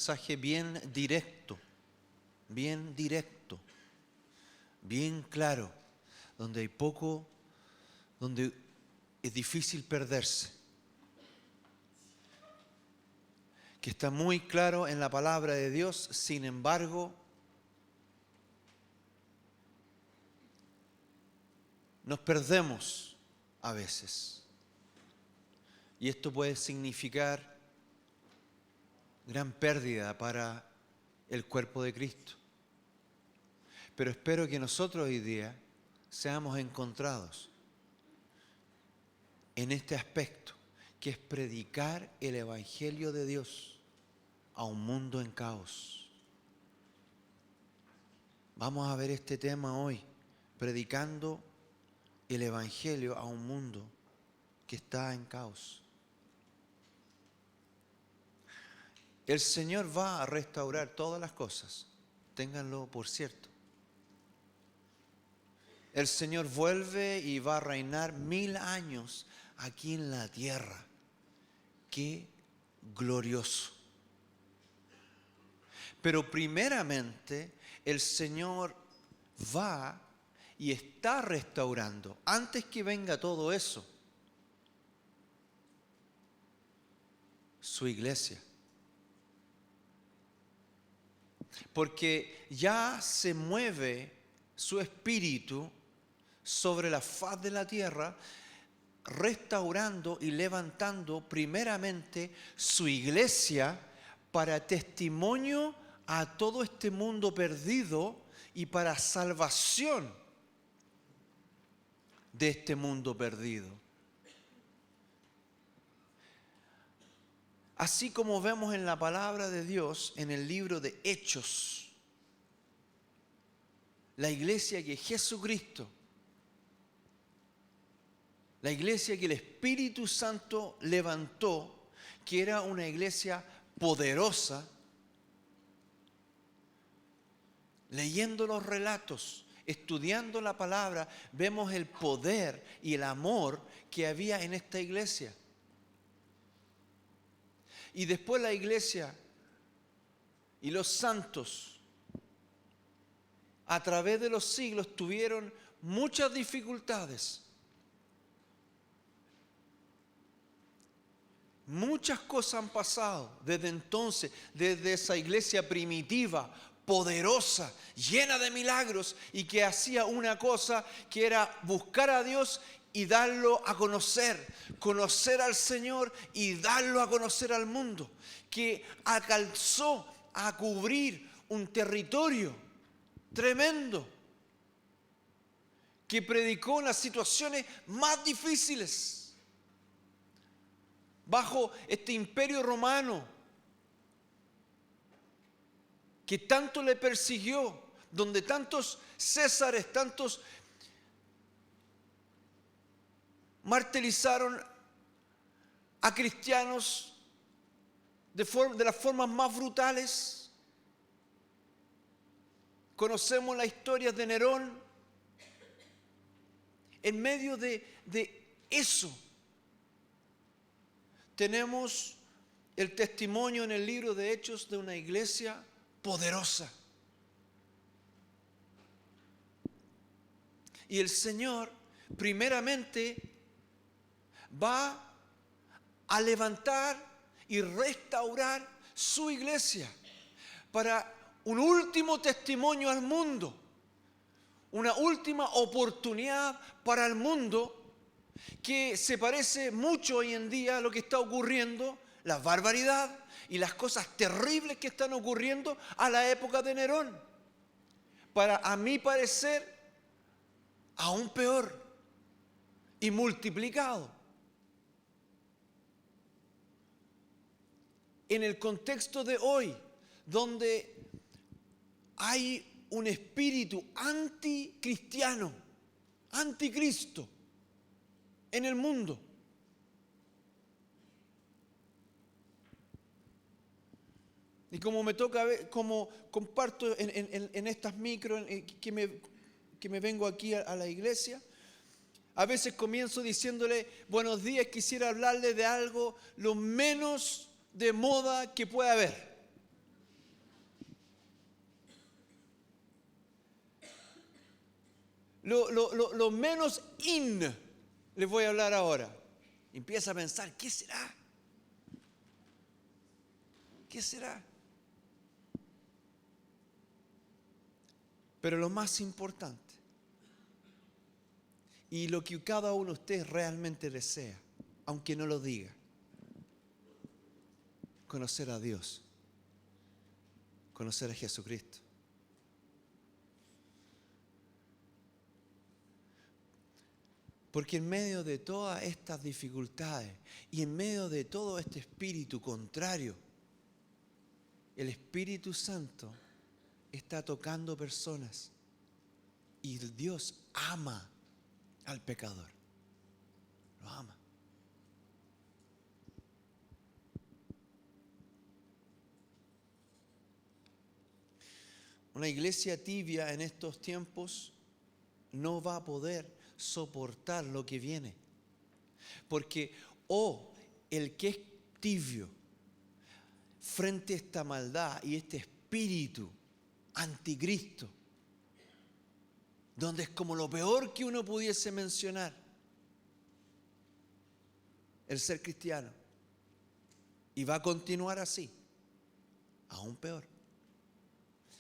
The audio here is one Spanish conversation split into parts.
mensaje bien directo, bien claro, donde hay poco, donde es difícil perderse, que está muy claro en la palabra de Dios. Sin embargo, nos perdemos a veces, y esto puede significar gran pérdida para el cuerpo de Cristo. Pero espero que nosotros hoy día seamos encontrados en este aspecto, que es predicar el Evangelio de Dios a un mundo en caos. Vamos a ver este tema hoy, predicando el Evangelio a un mundo que está en caos. El Señor va a restaurar todas las cosas, ténganlo por cierto. El Señor vuelve y va a reinar 1000 años aquí en la tierra. ¡Qué glorioso! Pero primeramente el Señor va y está restaurando, antes que venga todo eso, su iglesia. Porque ya se mueve su espíritu sobre la faz de la tierra, restaurando y levantando primeramente su iglesia para testimonio a todo este mundo perdido y para salvación de este mundo perdido. Así como vemos en la palabra de Dios, en el libro de Hechos, la iglesia que Jesucristo, la iglesia que el Espíritu Santo levantó, que era una iglesia poderosa, leyendo los relatos, estudiando la palabra, vemos el poder y el amor que había en esta iglesia. Y después la iglesia y los santos, a través de los siglos, tuvieron muchas dificultades. Muchas cosas han pasado desde entonces, desde esa iglesia primitiva, poderosa, llena de milagros, y que hacía una cosa que era buscar a Dios y darlo a conocer, conocer al Señor y darlo a conocer al mundo, que alcanzó a cubrir un territorio tremendo, que predicó en las situaciones más difíciles, bajo este imperio romano, que tanto le persiguió, donde tantos césares, tantos martirizaron a cristianos de las formas más brutales. Conocemos la historia de Nerón. En medio de eso, tenemos el testimonio en el libro de Hechos de una iglesia poderosa. Y el Señor primeramente va a levantar y restaurar su iglesia para un último testimonio al mundo, una última oportunidad para el mundo, que se parece mucho hoy en día a lo que está ocurriendo, la barbaridad y las cosas terribles que están ocurriendo a la época de Nerón. Para, a mi parecer, aún peor y multiplicado. En el contexto de hoy, donde hay un espíritu anticristiano, anticristo en el mundo. Y como me toca ver, como comparto en estas micros que me vengo aquí a la iglesia, a veces comienzo diciéndole: buenos días, quisiera hablarle de algo lo menos de moda que pueda haber. lo menos in, les voy a hablar ahora. Empieza a pensar, ¿qué será? ¿Qué será? Pero lo más importante, y lo que cada uno de ustedes realmente desea, aunque no lo diga, conocer a Dios, conocer a Jesucristo. Porque en medio de todas estas dificultades y en medio de todo este espíritu contrario, el Espíritu Santo está tocando personas y Dios ama al pecador. Lo ama. Una iglesia tibia en estos tiempos no va a poder soportar lo que viene. Porque, el que es tibio frente a esta maldad y este espíritu anticristo, donde es como lo peor que uno pudiese mencionar, el ser cristiano. Y va a continuar así, aún peor.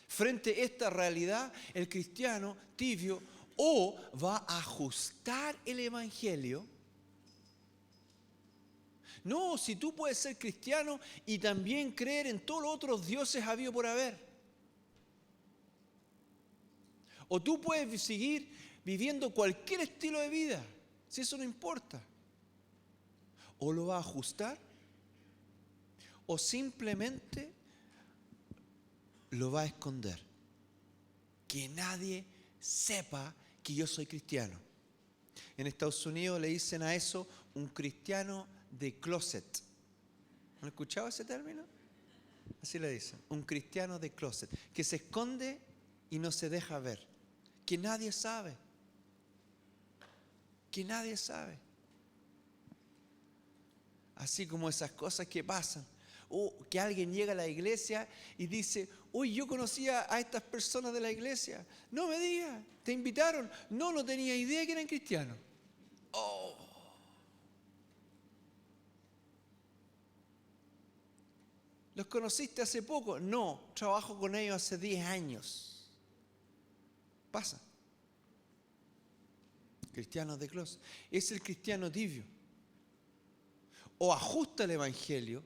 Frente a esta realidad, el cristiano tibio va a ajustar el evangelio. No, si tú puedes ser cristiano y también creer en todos los otros dioses habido por haber. O tú puedes seguir viviendo cualquier estilo de vida, si eso no importa. O lo va a ajustar, o simplemente lo va a esconder. Que nadie sepa que yo soy cristiano. En Estados Unidos le dicen a eso un cristiano de closet. ¿Han escuchado ese término? Así le dicen, un cristiano de closet, que se esconde y no se deja ver, que nadie sabe, que nadie sabe. Así como esas cosas que pasan, o que alguien llega a la iglesia y dice, uy, yo conocía a estas personas de la iglesia. No me digas, ¿te invitaron? No, no tenía idea que eran cristianos. Oh. ¿Los conociste hace poco? No, trabajo con ellos hace 10 años. Pasa. Cristianos de closet. Es el cristiano tibio. O ajusta el evangelio,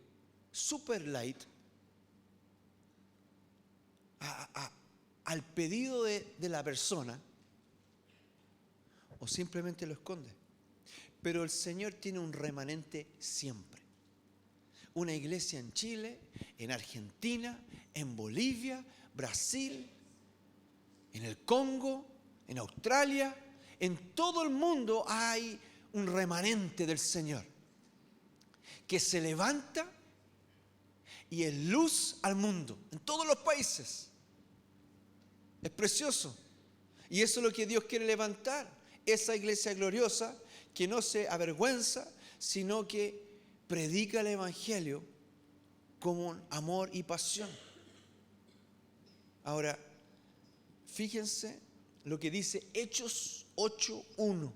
super light, al pedido de la persona, o simplemente lo esconde. Pero el Señor tiene un remanente siempre. Una iglesia en Chile, en Argentina, en Bolivia, Brasil, en el Congo, en Australia, en todo el mundo hay un remanente del Señor que se levanta y es luz al mundo, en todos los países. Es precioso. Y eso es lo que Dios quiere levantar. Esa iglesia gloriosa que no se avergüenza, sino que predica el evangelio con amor y pasión. Ahora, fíjense lo que dice Hechos 8:1.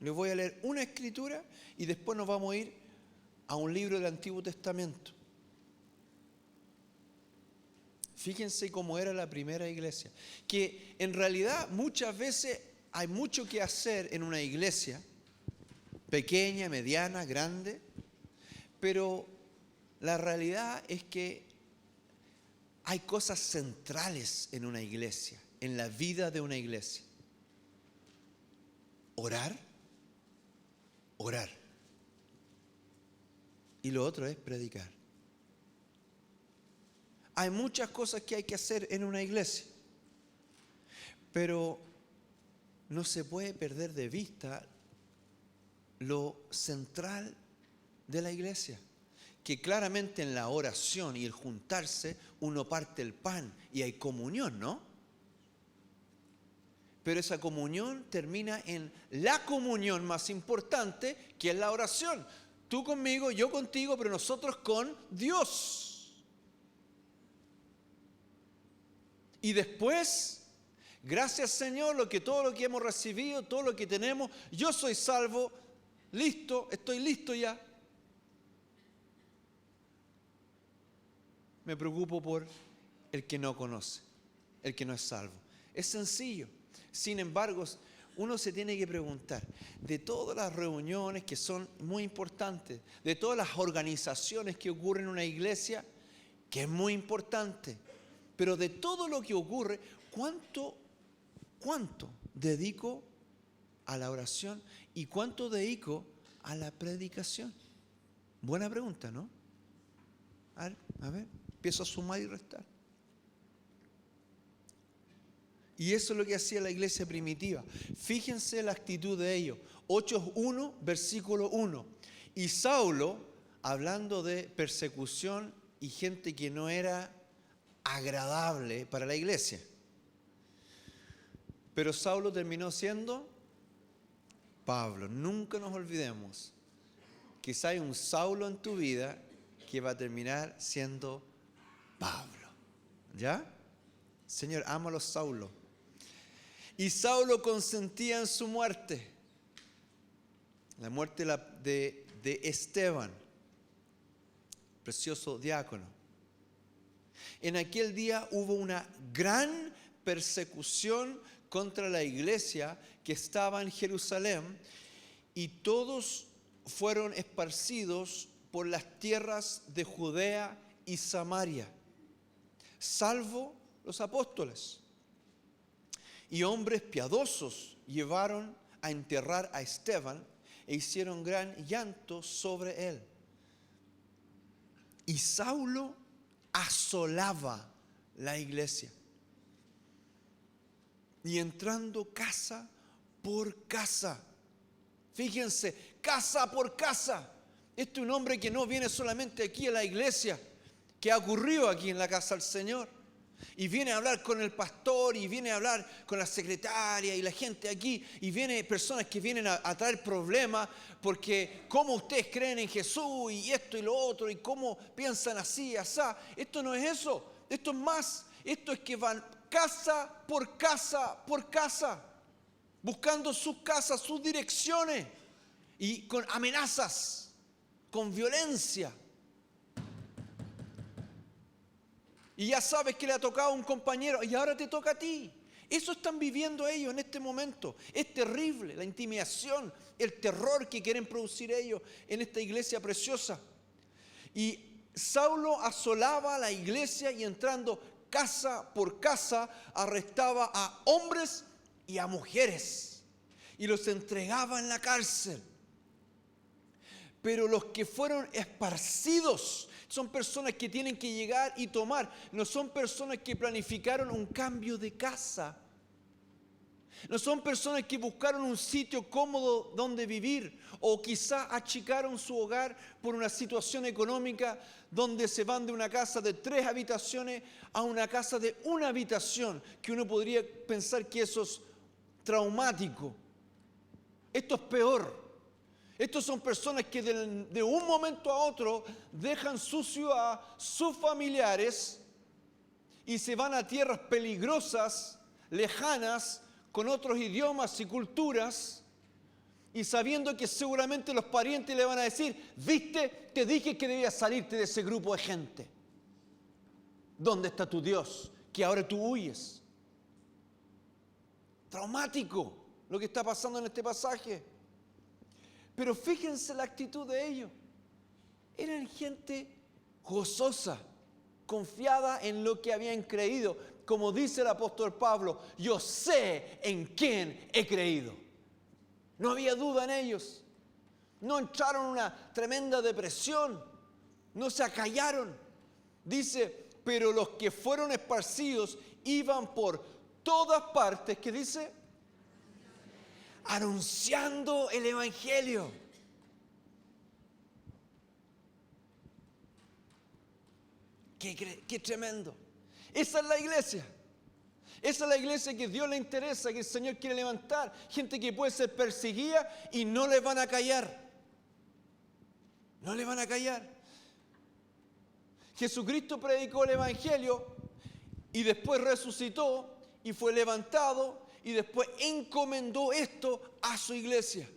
Les voy a leer una escritura y después nos vamos a ir a un libro del Antiguo Testamento. Fíjense cómo era la primera iglesia. Que en realidad muchas veces hay mucho que hacer en una iglesia, pequeña, mediana, grande, pero la realidad es que hay cosas centrales en una iglesia, en la vida de una iglesia. Orar. Y lo otro es predicar. Hay muchas cosas que hay que hacer en una iglesia, pero no se puede perder de vista lo central de la iglesia, que claramente en la oración y el juntarse uno parte el pan y hay comunión, ¿no? Pero esa comunión termina en la comunión más importante, que es la oración. Tú conmigo, yo contigo, pero nosotros con Dios. Y después, Gracias, Señor, todo lo que hemos recibido, todo lo que tenemos, yo soy salvo, listo, estoy listo ya. Me preocupo por el que no conoce, el que no es salvo. Es sencillo. Sin embargo, uno se tiene que preguntar, de todas las reuniones que son muy importantes, de todas las organizaciones que ocurren en una iglesia, que es muy importante, pero de todo lo que ocurre, ¿cuánto dedico a la oración y cuánto dedico a la predicación? Buena pregunta, ¿no? A ver, empiezo a sumar y restar. Y eso es lo que hacía la iglesia primitiva. Fíjense la actitud de ellos. 8:1, versículo 1. Y Saulo, hablando de persecución y gente que no era agradable para la iglesia. Pero Saulo terminó siendo Pablo. Nunca nos olvidemos. Quizá hay un Saulo en tu vida que va a terminar siendo Pablo. ¿Ya? Señor, ama a los Saulos. Y Saulo consentía en su muerte, la muerte de Esteban, precioso diácono. En aquel día hubo una gran persecución contra la iglesia que estaba en Jerusalén y todos fueron esparcidos por las tierras de Judea y Samaria, salvo los apóstoles. Y hombres piadosos llevaron a enterrar a Esteban e hicieron gran llanto sobre él. Y Saulo asolaba la iglesia. Y entrando casa por casa. Fíjense, casa por casa. Este es un hombre que no viene solamente aquí a la iglesia, que ha ocurrido aquí en la casa del Señor. Y viene a hablar con el pastor, y viene a hablar con la secretaria y la gente aquí, y viene personas que vienen a traer problemas, porque cómo ustedes creen en Jesús, y esto y lo otro, y cómo piensan así, asá. Esto no es eso, esto es más, esto es que van casa por casa por casa, buscando sus casas, sus direcciones, y con amenazas, con violencia. Y ya sabes que le ha tocado a un compañero y ahora te toca a ti. Eso están viviendo ellos en este momento. Es terrible la intimidación, el terror que quieren producir ellos en esta iglesia preciosa. Y Saulo asolaba la iglesia y entrando casa por casa arrestaba a hombres y a mujeres y los entregaba en la cárcel. Pero los que fueron esparcidos son personas que tienen que llegar y tomar. No son personas que planificaron un cambio de casa. No son personas que buscaron un sitio cómodo donde vivir. O quizá achicaron su hogar por una situación económica donde se van de una casa de 3 habitaciones a una casa de 1 habitación. Que uno podría pensar que eso es traumático. Esto es peor. Estos son personas que de un momento a otro dejan su ciudad, sus familiares y se van a tierras peligrosas, lejanas, con otros idiomas y culturas y sabiendo que seguramente los parientes le van a decir, ¿viste? Te dije que debías salirte de ese grupo de gente. ¿Dónde está tu Dios? Que ahora tú huyes. Traumático lo que está pasando en este pasaje. Pero fíjense la actitud de ellos. Eran gente gozosa, confiada en lo que habían creído. Como dice el apóstol Pablo, yo sé en quién he creído. No había duda en ellos. No entraron en una tremenda depresión. No se acallaron. Dice, pero los que fueron esparcidos iban por todas partes. ¿Qué dice? Anunciando el evangelio. Qué tremendo. Esa es la iglesia. Esa es la iglesia que Dios le interesa, que el Señor quiere levantar. Gente que puede ser perseguida y no les van a callar. No les van a callar. Jesucristo predicó el evangelio y después resucitó y fue levantado y después encomendó esto a su iglesia.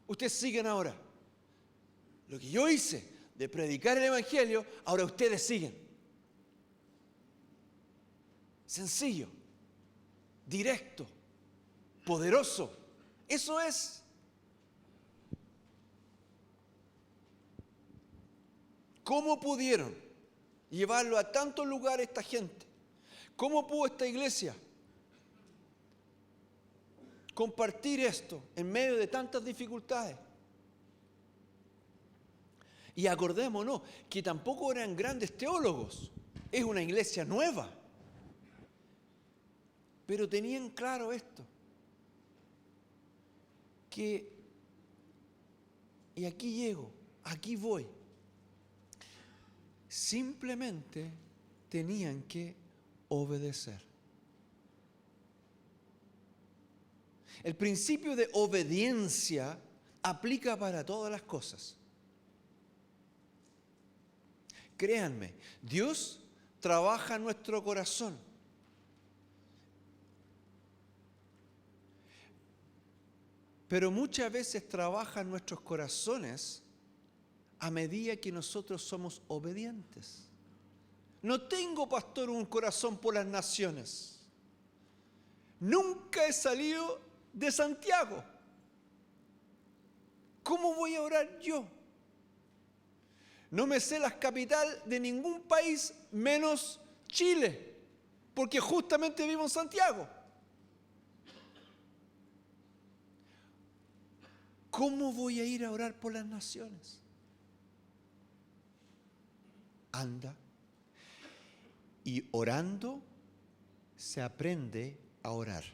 Ustedes siguen ahora. Lo que yo hice de predicar el Evangelio, ahora ustedes siguen. Sencillo, directo, poderoso. Eso es. ¿Cómo pudieron llevarlo a tantos lugares esta gente? ¿Cómo pudo esta iglesia compartir esto en medio de tantas dificultades? Y acordémonos que tampoco eran grandes teólogos. Es una iglesia nueva. Pero tenían claro esto. Y aquí llego, aquí voy. Simplemente tenían que obedecer. El principio de obediencia aplica para todas las cosas. Créanme, Dios trabaja en nuestro corazón. Pero muchas veces trabaja en nuestros corazones a medida que nosotros somos obedientes. No tengo, pastor, un corazón por las naciones. Nunca he salido de Santiago. ¿Cómo voy a orar yo? No me sé las capitales de ningún país menos Chile, porque justamente vivo en Santiago. ¿Cómo voy a ir a orar por las naciones? Anda. Y orando se aprende a orar.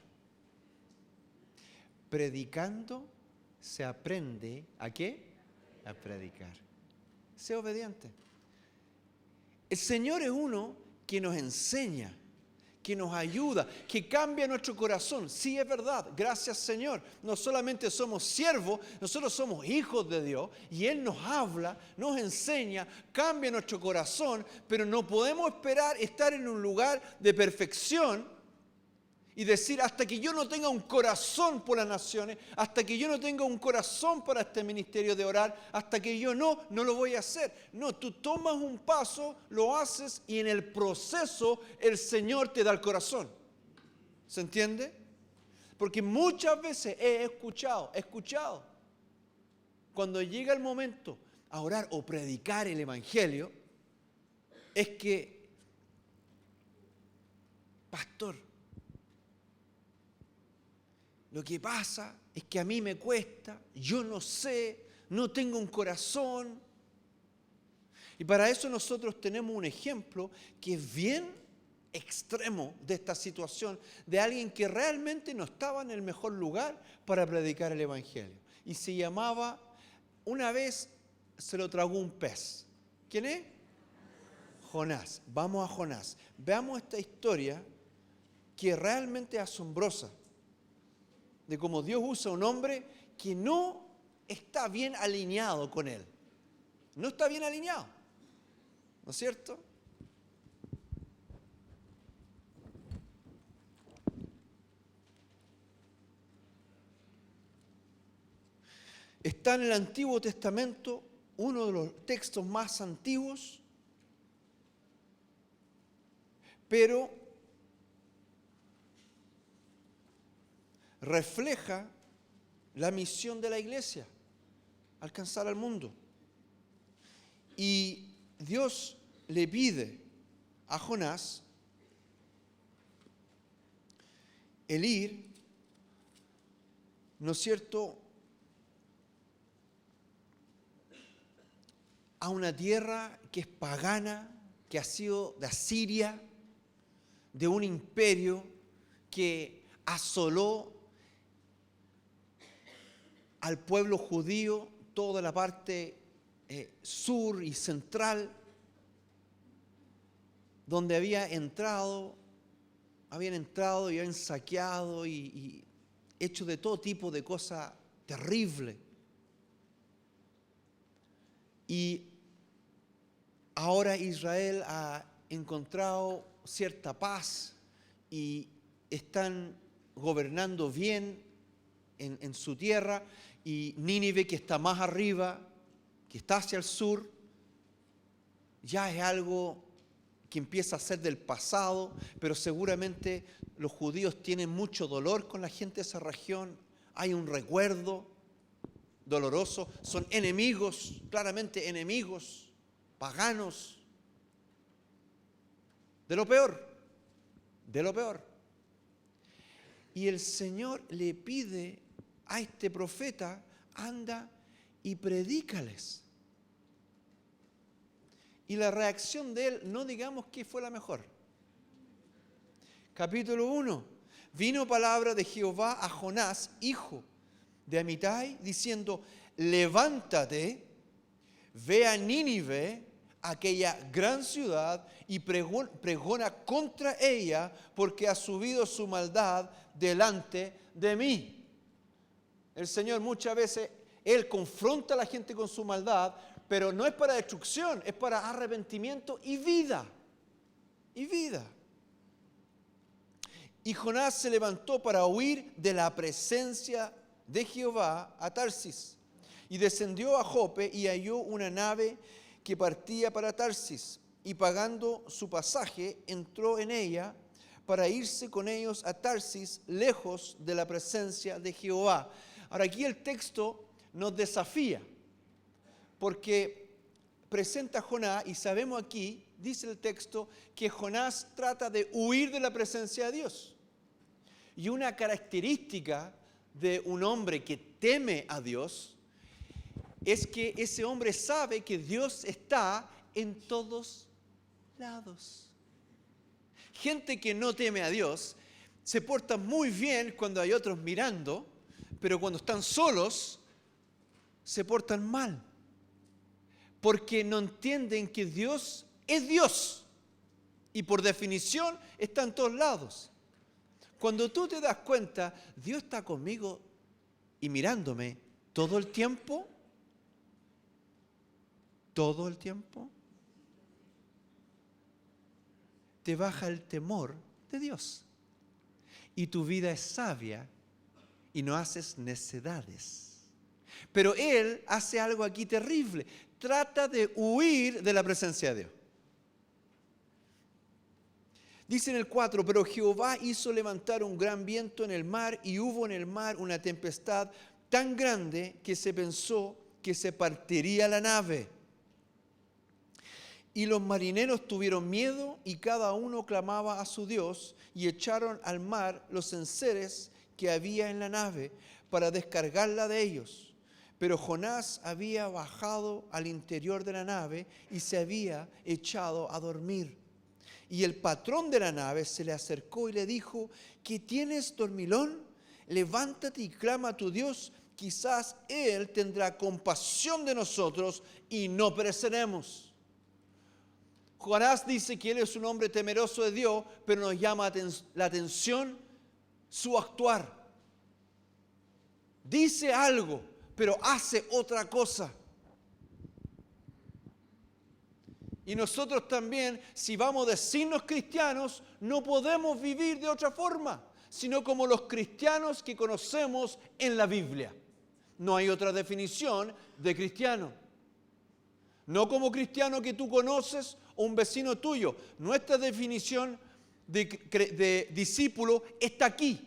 Predicando se aprende ¿a qué? A predicar. Sé obediente. El Señor es uno que nos enseña, que nos ayuda, que cambia nuestro corazón. Sí, es verdad, gracias Señor. No solamente somos siervos, nosotros somos hijos de Dios y Él nos habla, nos enseña, cambia nuestro corazón, pero no podemos esperar estar en un lugar de perfección y decir, hasta que yo no tenga un corazón por las naciones, hasta que yo no tenga un corazón para este ministerio de orar, hasta que yo no lo voy a hacer. No, tú tomas un paso, lo haces y en el proceso el Señor te da el corazón. ¿Se entiende? Porque muchas veces he escuchado, cuando llega el momento a orar o predicar el Evangelio, es que, pastor, lo que pasa es que a mí me cuesta, yo no sé, no tengo un corazón. Y para eso nosotros tenemos un ejemplo que es bien extremo de esta situación, de alguien que realmente no estaba en el mejor lugar para predicar el Evangelio. Y se llamaba, una vez se lo tragó un pez. ¿Quién es? Jonás. Vamos a Jonás. Veamos esta historia que realmente es asombrosa, de cómo Dios usa a un hombre que no está bien alineado con Él. No está bien alineado. ¿No es cierto? Está en el Antiguo Testamento, uno de los textos más antiguos, pero refleja la misión de la iglesia, alcanzar al mundo. Y Dios le pide a Jonás el ir, ¿no es cierto?, a una tierra que es pagana, que ha sido de Asiria, de un imperio que asoló al pueblo judío, toda la parte sur y central, donde habían entrado y habían saqueado y hecho de todo tipo de cosas terribles. Y ahora Israel ha encontrado cierta paz y están gobernando bien en su tierra, y Nínive, que está más arriba, que está hacia el sur, ya es algo que empieza a ser del pasado, pero seguramente los judíos tienen mucho dolor con la gente de esa región. Hay un recuerdo doloroso, son enemigos, claramente enemigos, paganos, de lo peor, de lo peor. Y el Señor le pide a este profeta: anda y predícales. Y la reacción de él, no digamos que fue la mejor. Capítulo 1. Vino palabra de Jehová a Jonás, hijo de Amitai, diciendo: levántate, ve a Nínive, aquella gran ciudad, y pregona contra ella, porque ha subido su maldad delante de mí. El Señor muchas veces, Él confronta a la gente con su maldad, pero no es para destrucción, es para arrepentimiento y vida. Y vida. Y Jonás se levantó para huir de la presencia de Jehová a Tarsis. Y descendió a Jope y halló una nave que partía para Tarsis. Y pagando su pasaje, entró en ella para irse con ellos a Tarsis, lejos de la presencia de Jehová. Ahora aquí el texto nos desafía, porque presenta a Jonás, y sabemos aquí, dice el texto, que Jonás trata de huir de la presencia de Dios. Y una característica de un hombre que teme a Dios es que ese hombre sabe que Dios está en todos lados. Gente que no teme a Dios se porta muy bien cuando hay otros mirando, pero cuando están solos se portan mal, porque no entienden que Dios es Dios y por definición está en todos lados. Cuando tú te das cuenta, Dios está conmigo y mirándome todo el tiempo, te baja el temor de Dios y tu vida es sabia y no haces necedades. Pero Él hace algo aquí terrible, trata de huir de la presencia de Dios. Dice en el 4, pero Jehová hizo levantar un gran viento en el mar, y hubo en el mar una tempestad tan grande que se pensó que se partiría la nave. Y los marineros tuvieron miedo, y cada uno clamaba a su Dios, y echaron al mar los enseres que había en la nave para descargarla de ellos. Pero Jonás había bajado al interior de la nave y se había echado a dormir. Y el patrón de la nave se le acercó y le dijo: ¿qué tienes, dormilón? Levántate y clama a tu Dios, quizás Él tendrá compasión de nosotros y no pereceremos. Jonás dice que él es un hombre temeroso de Dios, pero nos llama la atención su actuar. Dice algo, pero hace otra cosa. Y nosotros también, si vamos a decirnos cristianos, no podemos vivir de otra forma, sino como los cristianos que conocemos en la Biblia. No hay otra definición de cristiano. No como cristiano que tú conoces o un vecino tuyo. Nuestra definición de discípulo está aquí.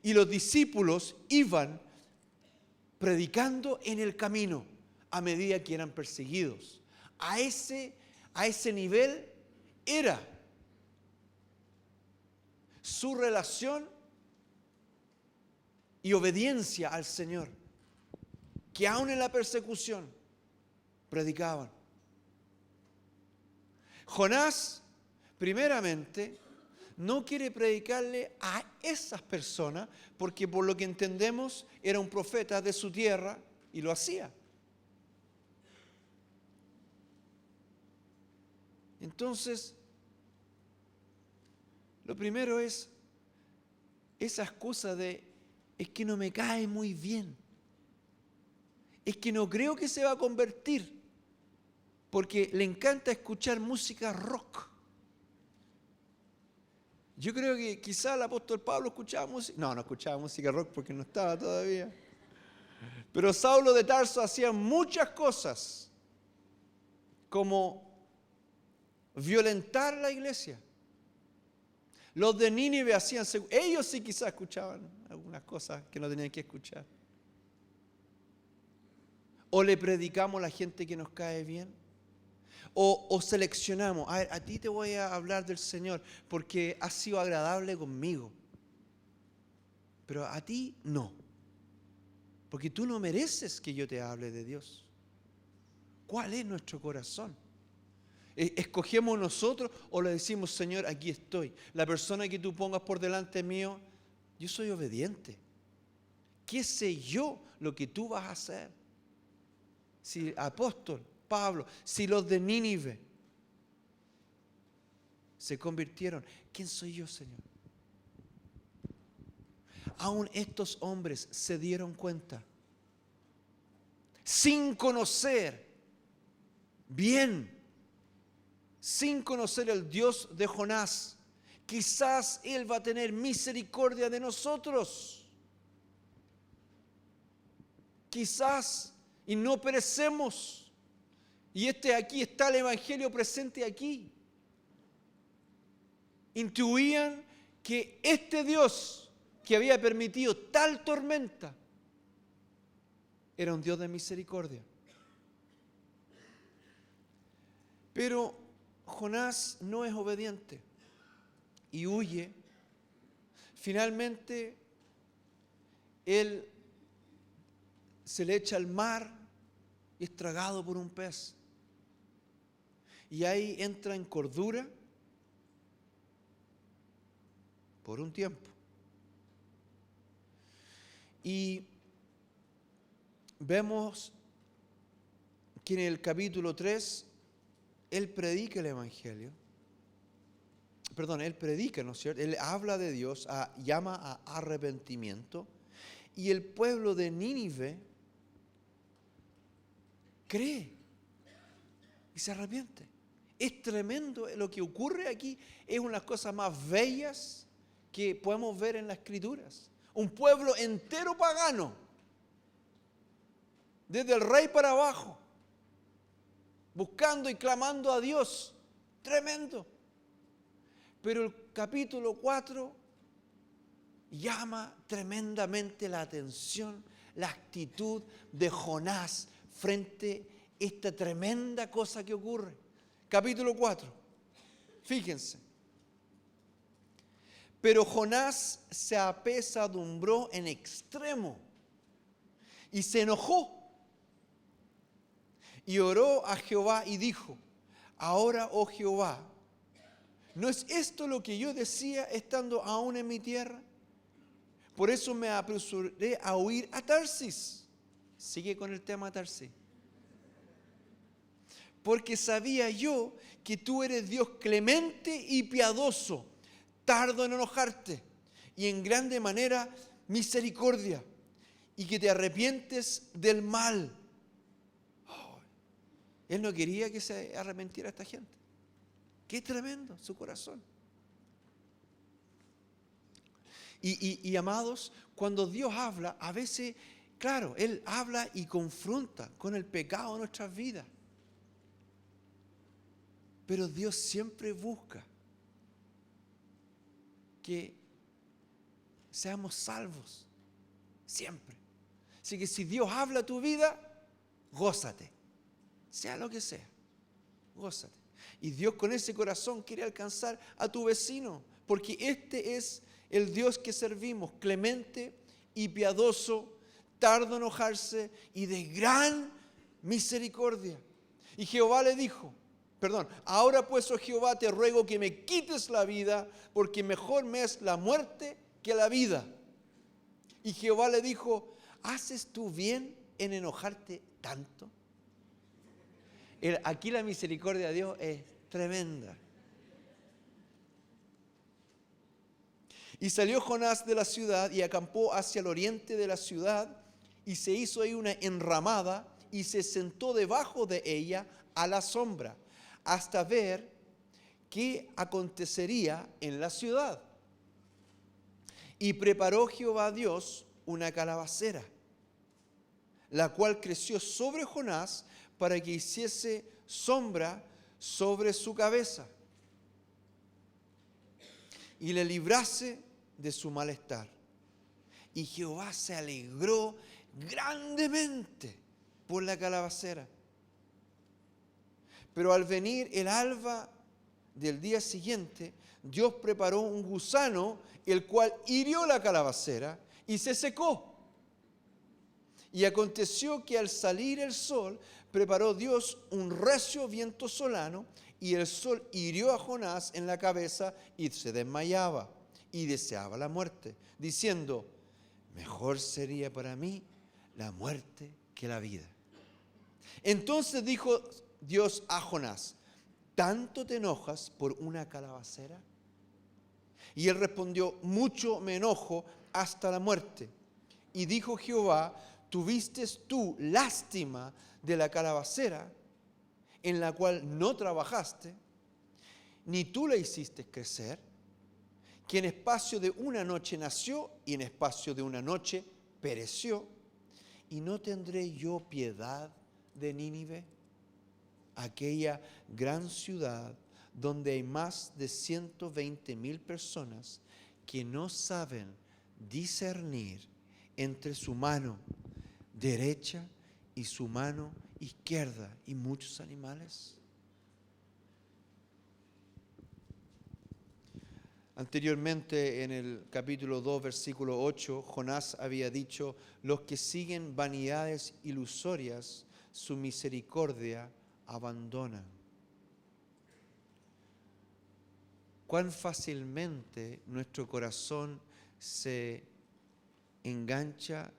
Y los discípulos iban predicando en el camino a medida que eran perseguidos. A ese nivel era su relación y obediencia al Señor, que aún en la persecución predicaban. Jonás, primeramente, no quiere predicarle a esas personas, porque por lo que entendemos era un profeta de su tierra y lo hacía. Entonces, lo primero es esa excusa de: es que no me cae muy bien, es que no creo que se va a convertir, porque le encanta escuchar música rock. Yo creo que quizá el apóstol Pablo escuchaba música. No escuchaba música rock porque no estaba todavía. Pero Saulo de Tarso hacía muchas cosas como violentar la iglesia. Los de Nínive hacían, ellos sí quizás escuchaban algunas cosas que no tenían que escuchar. O le predicamos a la gente que nos cae bien. O seleccionamos, a ver, a ti te voy a hablar del Señor porque has sido agradable conmigo. Pero a ti no. Porque tú no mereces que yo te hable de Dios. ¿Cuál es nuestro corazón? ¿Escogemos nosotros o le decimos, Señor, aquí estoy? La persona que tú pongas por delante mío, yo soy obediente. ¿Qué sé yo lo que tú vas a hacer? Si apóstol Pablo, si los de Nínive se convirtieron, ¿quién soy yo, Señor? Aún estos hombres se dieron cuenta, sin conocer bien, sin conocer el Dios de Jonás, quizás Él va a tener misericordia de nosotros. Quizás, y no perecemos. Y aquí está el Evangelio presente aquí. Intuían que este Dios que había permitido tal tormenta era un Dios de misericordia. Pero Jonás no es obediente y huye. Finalmente, él se le echa al mar y es tragado por un pez. Y ahí entra en cordura por un tiempo. Y vemos que en el capítulo 3 él predica el Evangelio. Él predica, ¿no es cierto? Él habla de Dios, llama a arrepentimiento. Y el pueblo de Nínive cree y se arrepiente. Es tremendo lo que ocurre aquí. Es una de las cosas más bellas que podemos ver en las Escrituras. Un pueblo entero pagano, desde el rey para abajo, buscando y clamando a Dios. Tremendo. Pero el capítulo 4 llama tremendamente la atención, la actitud de Jonás frente a esta tremenda cosa que ocurre. Capítulo 4. Fíjense. Pero Jonás se apesadumbró en extremo y se enojó. Y oró a Jehová y dijo: ahora, oh Jehová, ¿no es esto lo que yo decía estando aún en mi tierra? Por eso me apresuré a huir a Tarsis. Sigue con el tema Tarsis. Porque sabía yo que tú eres Dios clemente y piadoso, tardo en enojarte y en grande manera misericordia, y que te arrepientes del mal. Él no quería que se arrepintiera esta gente. Qué tremendo su corazón. Y amados, cuando Dios habla, a veces, claro, Él habla y confronta con el pecado de nuestras vidas. Pero Dios siempre busca que seamos salvos. Siempre. Así que si Dios habla a tu vida, gózate. Sea lo que sea. Gózate. Y Dios con ese corazón quiere alcanzar a tu vecino. Porque este es el Dios que servimos, clemente y piadoso, tardo en enojarse y de gran misericordia. Y Jehová le dijo, ahora pues, oh Jehová, te ruego que me quites la vida, porque mejor me es la muerte que la vida. Y Jehová le dijo, ¿haces tú bien en enojarte tanto? Aquí la misericordia de Dios es tremenda. Y salió Jonás de la ciudad y acampó hacia el oriente de la ciudad, y se hizo ahí una enramada y se sentó debajo de ella a la sombra, hasta ver qué acontecería en la ciudad. Y preparó Jehová Dios una calabacera, la cual creció sobre Jonás para que hiciese sombra sobre su cabeza y le librase de su malestar. Y Jehová se alegró grandemente por la calabacera. Pero al venir el alba del día siguiente, Dios preparó un gusano, el cual hirió la calabacera y se secó. Y aconteció que al salir el sol, preparó Dios un recio viento solano, y el sol hirió a Jonás en la cabeza y se desmayaba y deseaba la muerte, diciendo: mejor sería para mí la muerte que la vida. Entonces dijo Dios a Jonás: ¿tanto te enojas por una calabacera? Y él respondió: mucho me enojo hasta la muerte. Y dijo Jehová: ¿tuviste tú lástima de la calabacera, en la cual no trabajaste, ni tú la hiciste crecer, que en espacio de una noche nació y en espacio de una noche pereció? ¿Y no tendré yo piedad de Nínive, aquella gran ciudad donde hay más de 120,000 personas que no saben discernir entre su mano derecha y su mano izquierda, y muchos animales? Anteriormente, en el capítulo 2, versículo 8, Jonás había dicho: los que siguen vanidades ilusorias, su misericordia abandonan. Cuán fácilmente nuestro corazón se engancha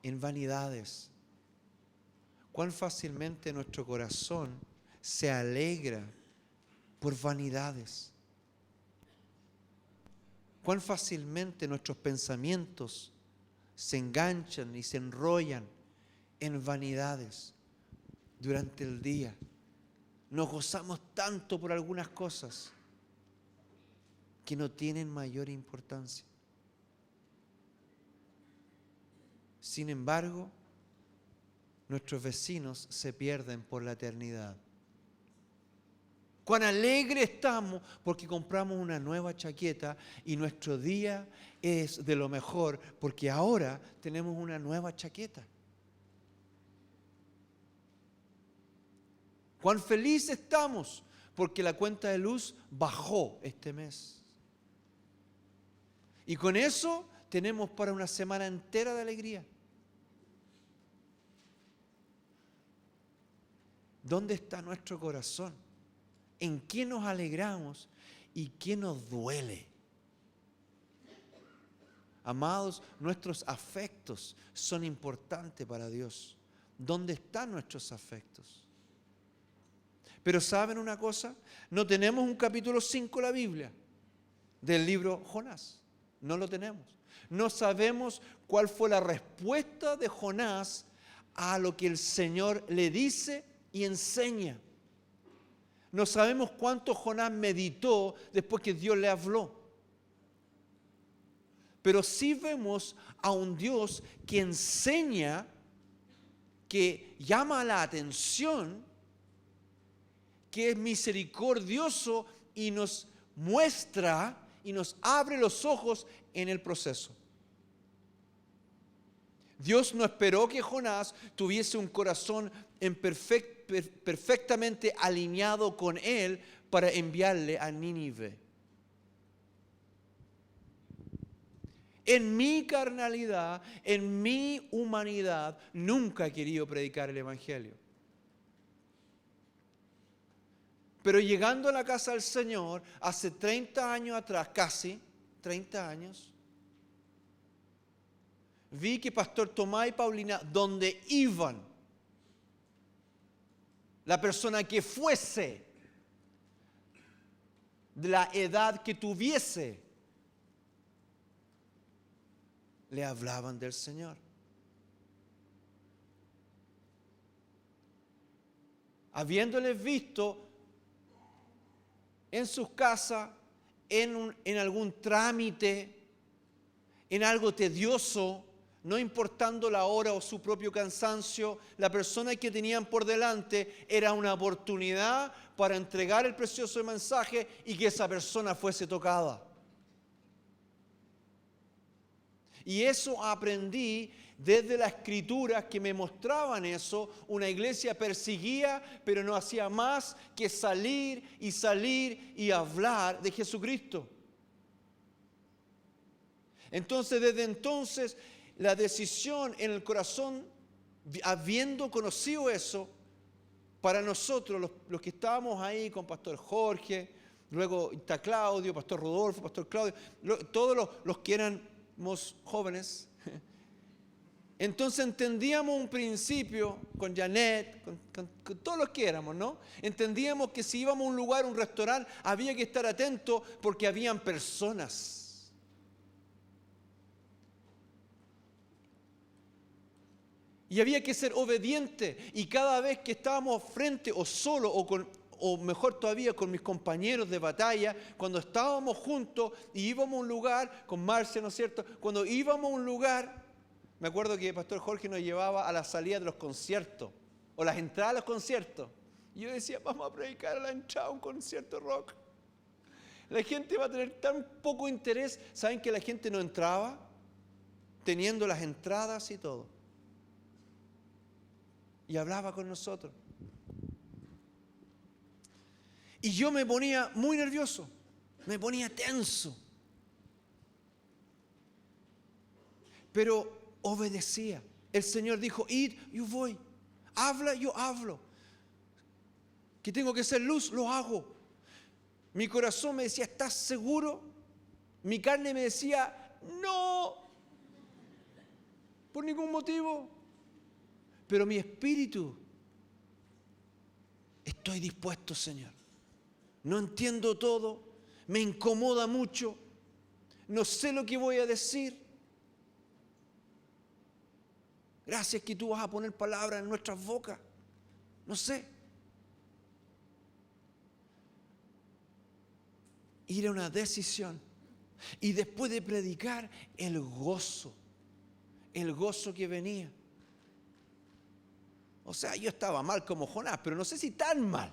en vanidades. Cuán fácilmente nuestro corazón se alegra por vanidades. Cuán fácilmente nuestros pensamientos se enganchan y se enrollan en vanidades durante el día. Nos gozamos tanto por algunas cosas que no tienen mayor importancia. Sin embargo, nuestros vecinos se pierden por la eternidad. Cuán alegre estamos porque compramos una nueva chaqueta y nuestro día es de lo mejor porque ahora tenemos una nueva chaqueta. Cuán felices estamos porque la cuenta de luz bajó este mes. Y con eso tenemos para una semana entera de alegría. ¿Dónde está nuestro corazón? ¿En qué nos alegramos y qué nos duele? Amados, nuestros afectos son importantes para Dios. ¿Dónde están nuestros afectos? Pero ¿saben una cosa? No tenemos un capítulo 5 de la Biblia del libro Jonás. No lo tenemos. No sabemos cuál fue la respuesta de Jonás a lo que el Señor le dice y enseña. No sabemos cuánto Jonás meditó después que Dios le habló. Pero sí vemos a un Dios que enseña, que llama la atención, que es misericordioso y nos muestra y nos abre los ojos en el proceso. Dios no esperó que Jonás tuviese un corazón perfectamente alineado con Él para enviarle a Nínive. En mi carnalidad, en mi humanidad, nunca he querido predicar el Evangelio. Pero llegando a la casa del Señor, hace 30 años atrás, casi 30 años, vi que Pastor Tomás y Paulina, donde iban, la persona que fuese, de la edad que tuviese, le hablaban del Señor. Habiéndoles visto en sus casas, en algún trámite, en algo tedioso, no importando la hora o su propio cansancio, la persona que tenían por delante era una oportunidad para entregar el precioso mensaje y que esa persona fuese tocada. Y eso aprendí desde las escrituras que me mostraban eso. Una iglesia perseguía, pero no hacía más que salir y hablar de Jesucristo. Entonces, desde entonces, la decisión en el corazón, habiendo conocido eso, para nosotros, los que estábamos ahí con Pastor Jorge, luego está Claudio, Pastor Rodolfo, Pastor Claudio, todos los que éramos jóvenes, entonces entendíamos un principio con Janet, con todos los que éramos, ¿no? Entendíamos que si íbamos a un lugar, un restaurante, había que estar atento porque habían personas. Y había que ser obediente. Y cada vez que estábamos frente o solo o mejor todavía con mis compañeros de batalla, cuando estábamos juntos y íbamos a un lugar, con Marcia, ¿no es cierto? Cuando íbamos a un lugar, me acuerdo que el Pastor Jorge nos llevaba a la salida de los conciertos, o las entradas a los conciertos. Y yo decía, vamos a predicar a la entrada a un concierto rock. La gente va a tener tan poco interés. ¿Saben que la gente no entraba? Teniendo las entradas y todo. Y hablaba con nosotros. Y yo me ponía muy nervioso, me ponía tenso. Pero obedecía. El Señor dijo, id, yo voy. Habla, yo hablo. Que tengo que ser luz, lo hago. Mi corazón me decía, ¿estás seguro? Mi carne me decía, no. Por ningún motivo. Pero mi espíritu, estoy dispuesto, Señor. No entiendo todo, me incomoda mucho, no sé lo que voy a decir. Gracias que tú vas a poner palabras en nuestras bocas. No sé. Ir a una decisión. Y después de predicar, el gozo que venía. O sea, yo estaba mal como Jonás, pero no sé si tan mal.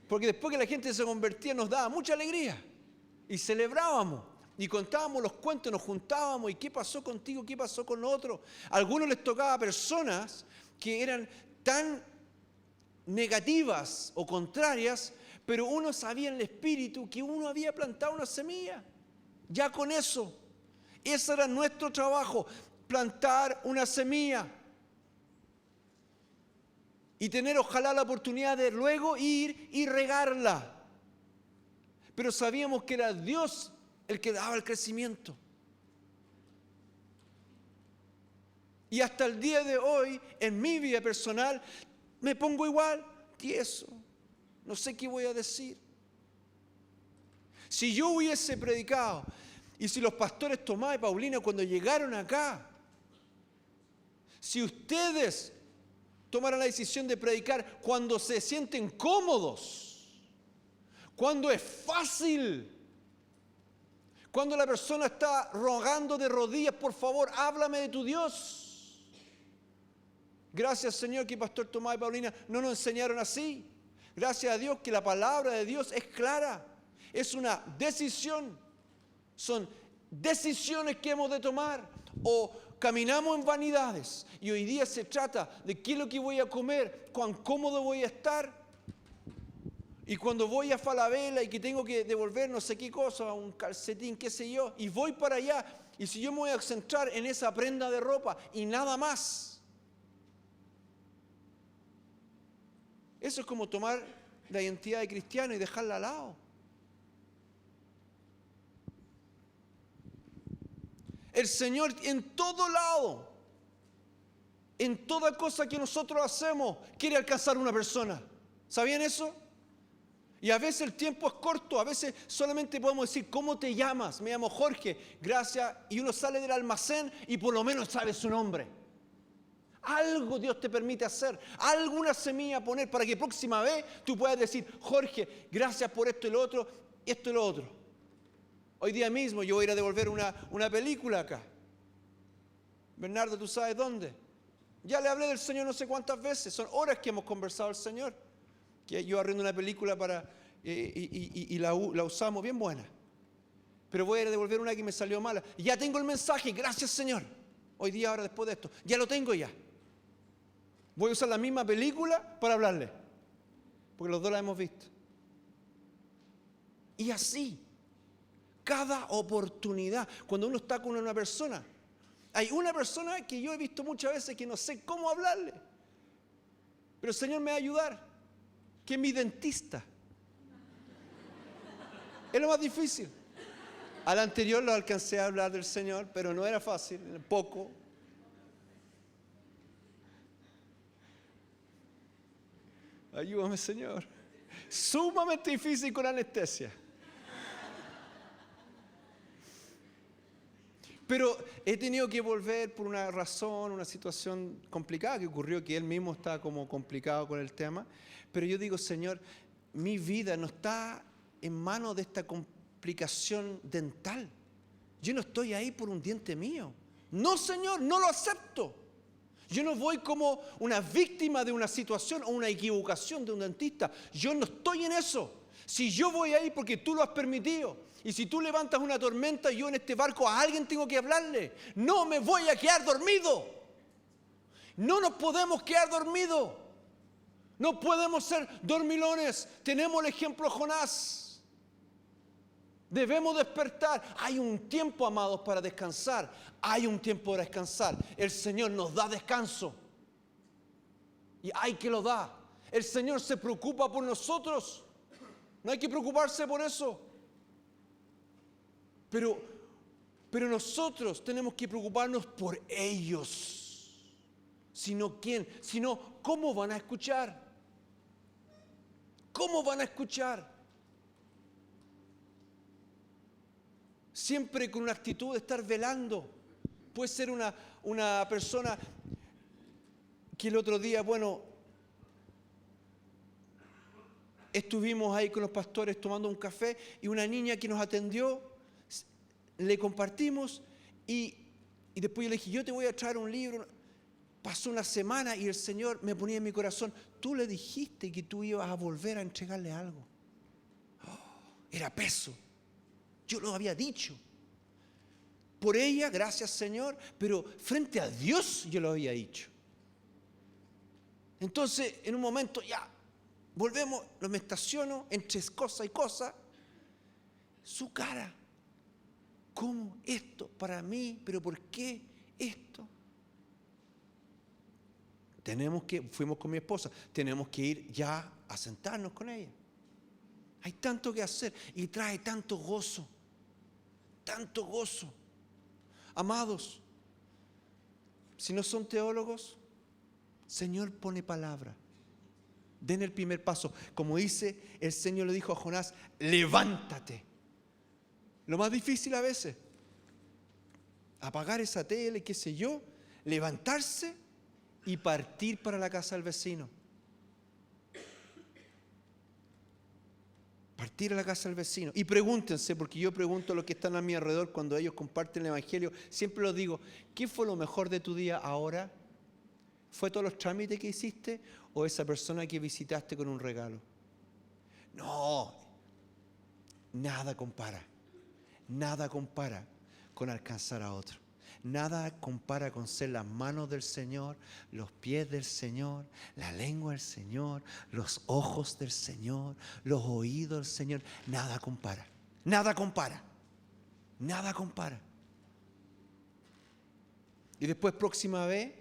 Porque después que la gente se convertía nos daba mucha alegría. Y celebrábamos. Y contábamos los cuentos, nos juntábamos. ¿Y qué pasó contigo? ¿Qué pasó con otro? A algunos les tocaba personas que eran tan negativas o contrarias, pero uno sabía en el espíritu que uno había plantado una semilla. Ya con eso. Ese era nuestro trabajo, plantar una semilla. Y tener ojalá la oportunidad de luego ir y regarla. Pero sabíamos que era Dios el que daba el crecimiento. Y hasta el día de hoy, en mi vida personal, me pongo igual, tieso. No sé qué voy a decir. Si yo hubiese predicado, y si los pastores Tomás y Paulina cuando llegaron acá, si ustedes tomaran la decisión de predicar cuando se sienten cómodos, cuando es fácil, cuando la persona está rogando de rodillas, por favor, háblame de tu Dios. Gracias, Señor, que Pastor Tomás y Paulina no nos enseñaron así. Gracias a Dios que la palabra de Dios es clara. Es una decisión. Son decisiones que hemos de tomar. O caminamos en vanidades. Y hoy día se trata de qué es lo que voy a comer, cuán cómodo voy a estar. Y cuando voy a Falabella y que tengo que devolver no sé qué cosa, un calcetín, qué sé yo, y voy para allá, y si yo me voy a centrar en esa prenda de ropa y nada más, eso es como tomar la identidad de cristiano y dejarla al lado. El Señor en todo lado, en toda cosa que nosotros hacemos, quiere alcanzar a una persona. ¿Sabían eso? Y a veces el tiempo es corto, a veces solamente podemos decir, ¿cómo te llamas? Me llamo Jorge, gracias. Y uno sale del almacén y por lo menos sabe su nombre. Algo Dios te permite hacer, alguna semilla poner para que próxima vez tú puedas decir, Jorge, gracias por esto y lo otro, esto y lo otro. Hoy día mismo yo voy a ir a devolver una película acá. Bernardo, ¿tú sabes dónde? Ya le hablé del Señor no sé cuántas veces. Son horas que hemos conversado del Señor. Que yo arriendo una película y la usamos bien buena. Pero voy a ir a devolver una que me salió mala. Y ya tengo el mensaje, gracias Señor. Hoy día, ahora después de esto, ya lo tengo ya. Voy a usar la misma película para hablarle. Porque los dos la hemos visto. Y así, cada oportunidad, cuando uno está con una persona, hay una persona que yo he visto muchas veces que no sé cómo hablarle. Pero el Señor me va a ayudar, que es mi dentista. Es lo más difícil. Al anterior lo alcancé a hablar del Señor, pero no era fácil, poco. Ayúdame, Señor. Sumamente difícil con anestesia. Pero he tenido que volver por una razón, una situación complicada que ocurrió, que él mismo está como complicado con el tema. Pero yo digo, Señor, mi vida no está en manos de esta complicación dental. Yo no estoy ahí por un diente mío. No, Señor, no lo acepto. Yo no voy como una víctima de una situación o una equivocación de un dentista. Yo no estoy en eso. Si yo voy ahí porque tú lo has permitido, y si tú levantas una tormenta, yo en este barco a alguien tengo que hablarle. No me voy a quedar dormido. No nos podemos quedar dormidos. No podemos ser dormilones. Tenemos el ejemplo de Jonás. Debemos despertar. Hay un tiempo, amados, para descansar. Hay un tiempo para descansar. El Señor nos da descanso. Y hay que lo da. El Señor se preocupa por nosotros. No hay que preocuparse por eso. Pero nosotros tenemos que preocuparnos por ellos. Sino quién, sino cómo van a escuchar. ¿Cómo van a escuchar? Siempre con una actitud de estar velando. Puede ser una persona que el otro día, estuvimos ahí con los pastores tomando un café y una niña que nos atendió, le compartimos y después yo le dije, yo te voy a traer un libro. Pasó una semana y el Señor me ponía en mi corazón, tú le dijiste que tú ibas a volver a entregarle algo. Era peso. Yo lo había dicho. Por ella, gracias Señor, pero frente a Dios yo lo había dicho. Entonces, en un momento ya, volvemos, me estaciono entre cosa y cosa. Su cara. ¿Cómo esto para mí? ¿Pero por qué esto? Fuimos con mi esposa, tenemos que ir ya a sentarnos con ella. Hay tanto que hacer y trae tanto gozo. Tanto gozo. Amados, si no son teólogos, Señor pone palabra. Den el primer paso. Como dice, el Señor le dijo a Jonás, levántate. Lo más difícil a veces, apagar esa tele, qué sé yo, levantarse y partir para la casa del vecino. Partir a la casa del vecino. Y pregúntense, porque yo pregunto a los que están a mi alrededor cuando ellos comparten el Evangelio, siempre los digo, ¿qué fue lo mejor de tu día ahora? ¿Fue todos los trámites que hiciste o esa persona que visitaste con un regalo? No, nada compara con alcanzar a otro. Nada compara con ser las manos del Señor, los pies del Señor, la lengua del Señor, los ojos del Señor, los oídos del Señor. Nada compara. Y después, próxima vez,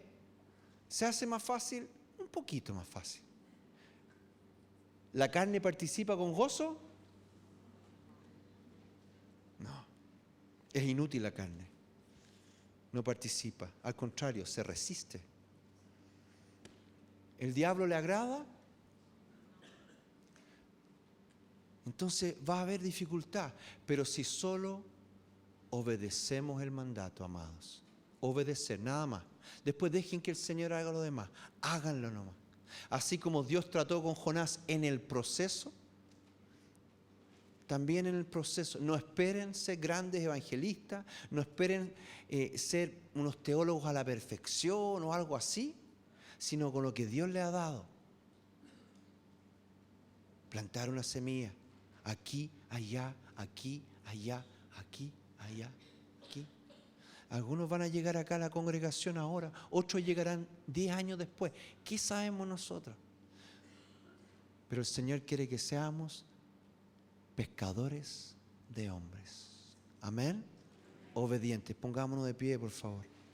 se hace más fácil, un poquito más fácil. ¿La carne participa con gozo? No, es inútil la carne. No participa, al contrario, se resiste. ¿El diablo le agrada? Entonces va a haber dificultad, pero si solo obedecemos el mandato, amados, obedecer, nada más. Después dejen que el Señor haga lo demás, háganlo nomás. Así como Dios trató con Jonás en el proceso, también en el proceso. No esperen ser grandes evangelistas, no esperen ser unos teólogos a la perfección o algo así, sino con lo que Dios le ha dado. Plantar una semilla, aquí, allá, aquí, allá, aquí, allá, aquí. Algunos van a llegar acá a la congregación ahora, otros llegarán 10 años después. ¿Qué sabemos nosotros? Pero el Señor quiere que seamos pescadores de hombres. Amén. Obedientes. Pongámonos de pie, por favor.